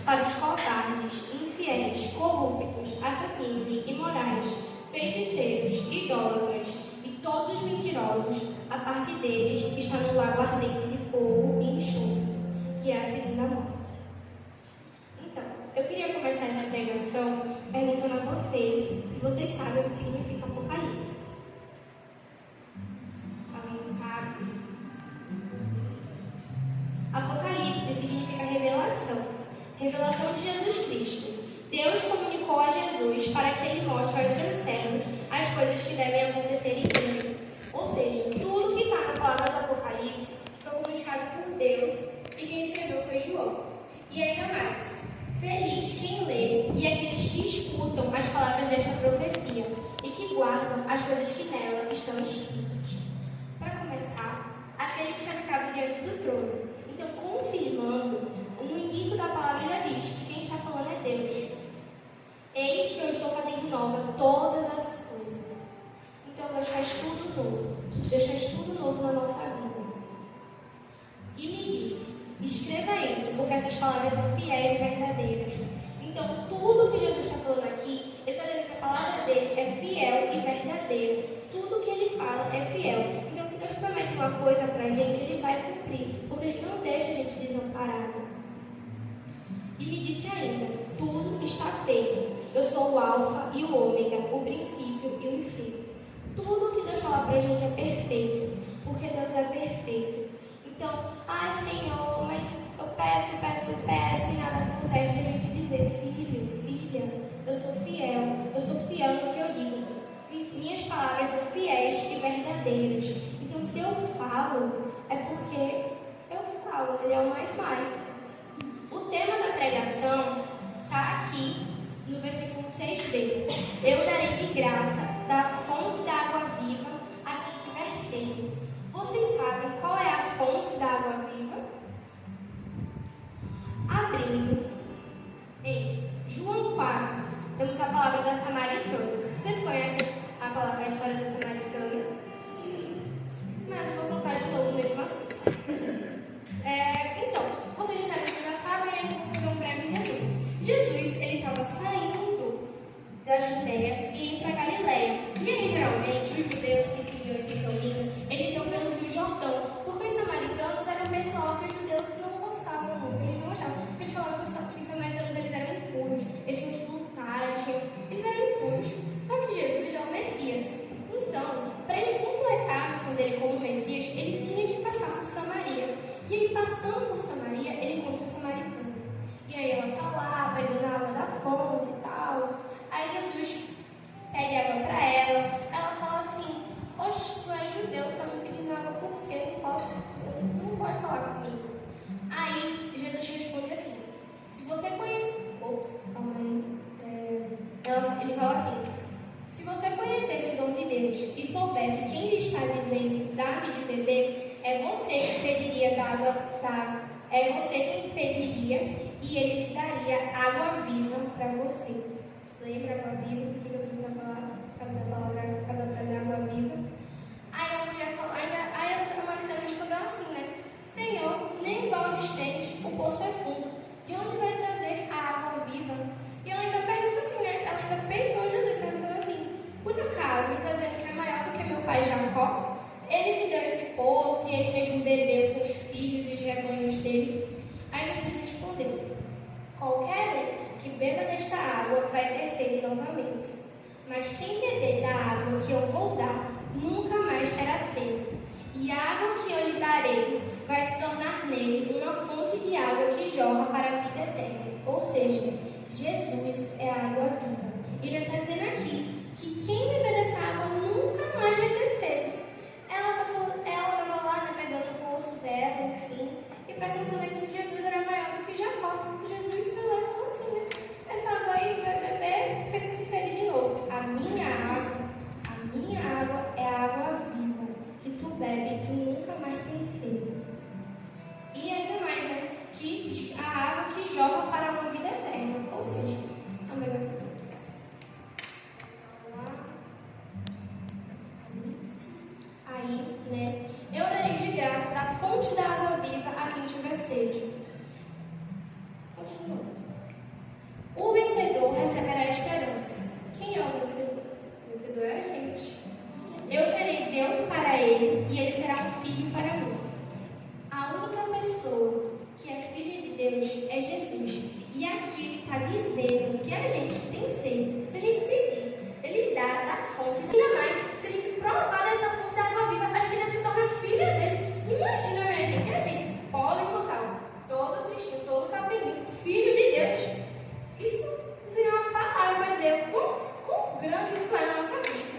para os covardes, infiéis, corruptos, assassinos, imorais, feiticeiros, idólatras e todos os mentirosos. A parte deles está no lago ardente de fogo e enxofre, que é a segunda morte. Então, eu queria começar essa pregação perguntando a vocês se vocês sabem o que significa Apocalipse. Alguém sabe? Apocalipse significa revelação. Revelação de Jesus Cristo. Deus comunicou a Jesus para que ele mostre aos seus servos as coisas que devem acontecer em breve. Ou seja, tudo que está na palavra do Apocalipse foi comunicado por Deus e quem escreveu foi João. E ainda mais, feliz quem lê e aqueles que escutam as palavras desta profecia e que guardam as coisas que nela estão escritas. Para começar, aquele que está ficado diante do trono. Então, confirmando, no início da palavra já diz que quem está falando é Deus. Eis que eu estou fazendo nova todas as coisas. Então, Deus faz tudo novo. Deus faz tudo novo na nossa vida. E me disse, escreva isso, porque essas palavras são fiéis e verdadeiras. Então, tudo que Jesus está falando aqui, ele está dizendo que a palavra dele é fiel e verdadeira. Tudo que ele fala é fiel. Então, se Deus promete uma coisa para a gente, ele vai cumprir, porque ele não deixa a gente desamparado. E me disse ainda, tudo está feito. Eu sou o alfa e o ômega, o princípio e o fim. Tudo que Deus fala para a gente é perfeito, porque Deus é perfeito. Então, ai Senhor, mas eu peço e nada acontece. E a gente dizer, filho, filha, eu sou fiel no que eu digo. Minhas palavras são fiéis e verdadeiras. Então, se eu falo, é porque eu falo, ele é o mais. O tema da pregação está aqui no versículo 6b. Eu darei de graça da fonte da água viva a quem tiver sede. Vocês sabem qual é a fonte da água viva? Abrindo em João 4, temos a palavra da Samaritana. Vocês conhecem a história da Samaritana? Mas eu vou contar de novo mesmo assim. Então, vocês já sabem, eu vou fazer um breve resumo. Jesus, ele estava saindo da Judeia e indo para Galileia. E aí, geralmente, os judeus que seguiam esse caminho, eles iam pelo Rio Jordão, porque os samaritanos eram um pessoal que os judeus não gostavam muito, eles não gostavam. Porque eles falavam que os samaritanos eles eram impuros, eles tinham que lutar, eles eram impuros. Só que Jesus é o Messias. Então, para ele completar a missão dele como Messias, ele tinha que passar por Samaria. E ele passando por Samaria, ele encontra a samaritana. E aí ela está lá, pegando a água da fonte e tal. Aí Jesus pede água para ela. Ela fala assim, oxe, tu és judeu, tá me pedindo água por quê? Tu não pode falar comigo. Aí Jesus responde assim, se você conhece... calma aí. Ele fala assim, se você conhecesse o dom de Deus e soubesse quem lhe está dizendo, dá-me de beber, é você que pediria é você quem pediria e ele lhe daria água viva para você. Lembra água viva? O que eu fiz na palavra? Para trazer água viva. Aí a mulher falou, aí a samaritana respondeu assim, né? Senhor, nem baldes tens, o poço é fundo. De onde vai trazer a água viva? E ela ainda pergunta assim, né? Ela ainda peitou Jesus, perguntando assim, por acaso, está dizendo que é maior do que meu pai Jacó? Ele que deu esse poço e ele mesmo bebeu com os filhos e os rebanhos dele. Aí Jesus respondeu, qualquer um que beba desta água vai ter sede novamente. Mas quem beber da água que eu vou dar, nunca mais terá sede. E a água que eu lhe darei vai se tornar nele uma fonte de água que jorra para a vida eterna. Ou seja, Jesus é a água viva. E ele está dizendo aqui que quem beber dessa água nunca mais vai ter sede. Ela estava lá, né, pegando o poço dela, enfim, e perguntando aqui se Jesus era maior do que Jacó. Jesus foi lá e falou assim, né? Essa água aí tu vai beber, porque você se sede de novo. A minha água é a água viva, que tu bebe e tu nunca mais tem sede. E ainda mais, né? Que a água que jorra para uma vida eterna. Ou seja, Deus é Jesus. E aqui ele está dizendo que a gente que tem sede, se a gente pedir, ele dá da fonte. Ainda mais, se a gente provar dessa fonte da água viva, a gente ainda se torna filha dele. Imagina, minha gente, a gente, pobre e mortal, todo tristinho, todo cabelinho, filho de Deus. Isso seria uma palavra para dizer quão grande isso é na nossa vida.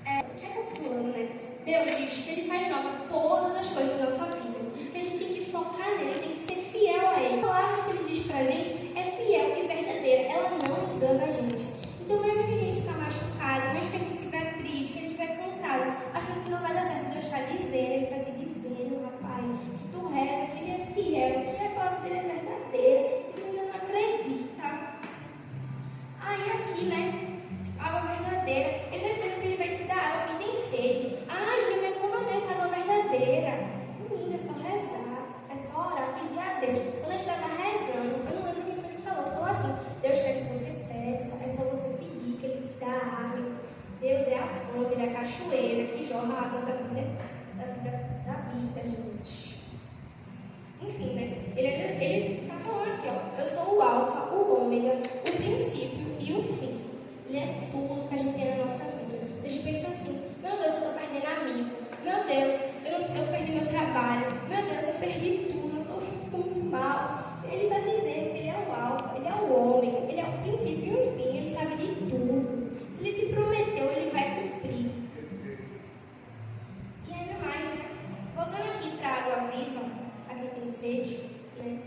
Recapitulando, né? Deus diz que ele faz nova todas as coisas da nossa vida. Que a gente tem que focar nele, tem que ser fiel a ele. A palavra que ele diz pra gente é fiel e verdadeira. Ela não engana a gente. Então, mesmo que a gente está machucado, mesmo que a gente estiver triste, que a gente estiver cansado, achando que não vai dar certo, Deus está dizendo, ele está te dizendo, rapaz, que tu reza, que ele é fiel, que a palavra dele é verdadeira, e tu ainda não acredita. Aí aqui, né? Água verdadeira. Ele está dizendo que ele vai te dar água quem tem sede. Ah, Júlia, como eu tenho essa água verdadeira? Menina, é só rezar, é só orar, pedir a Deus. Quando eu estava rezando, eu não lembro quem foi que falou assim: Deus quer que você peça, é só você pedir que ele te dá água. Deus é a fonte, ele é a cachoeira que jorra a água da vida, gente. Enfim, né? Ele está falando aqui, ó: eu sou o alfa, o ômega, o princípio e o fim. Ele é tudo que a gente tem na nossa vida. A gente pensa assim: meu Deus, eu estou perdendo amigo. Meu Deus, eu perdi meu trabalho. Meu Deus, eu perdi tudo. Eu estou tão mal. Ele está dizendo que ele é o alfa, ele é o ômega, ele é o princípio e o fim. Ele sabe de tudo. Se ele te prometeu, ele vai cumprir. E ainda mais, né? Voltando aqui para a água viva, a quem tem sede, né?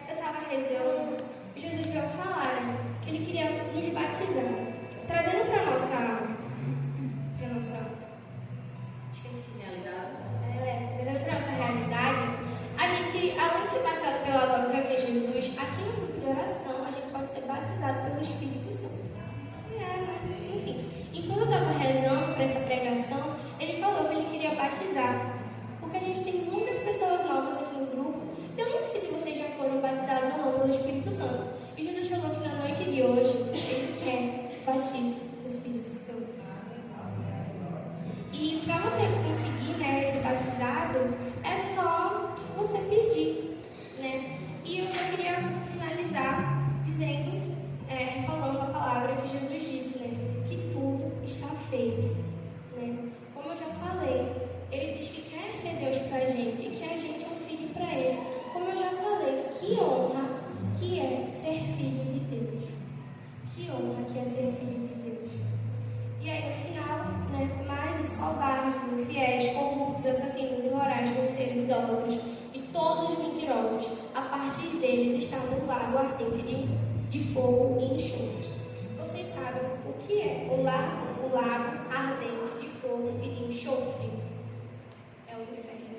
Eu estava rezando e Jesus veio falar, né, que ele queria nos batizar, trazendo para a nossa esqueci, Realidade. trazendo para a nossa realidade. A gente, além de ser batizado pela água viva, que é Jesus, aqui no grupo de oração a gente pode ser batizado pelo Espírito Santo. Enfim, enquanto eu estava rezando para essa pregação, ele falou que ele queria batizar, porque a gente tem muitas pessoas novas aqui no grupo. Eu não sei se vocês já foram batizados ou não pelo Espírito Santo. E Jesus falou que na noite de hoje ele quer batismo do Espírito Santo. E para você conseguir, né, ser batizado, é só você pedir, né? E eu só queria finalizar dizendo, falando a palavra que Jesus disse, né? Que tudo está feito, né? Como eu já falei, ele diz que quer ser Deus pra gente e que a gente é um filho para ele. Como eu já falei, que honra que é ser filho de Deus. Que honra que é ser filho de Deus. E aí no final, né? Mas os covardes, infiéis, corruptos, assassinos, imorais, grosseiros, idólatras e todos os mentirosos, a partir deles está no lago ardente de fogo e enxofre. Vocês sabem o que é o lago ardente de fogo e de enxofre? É o inferno.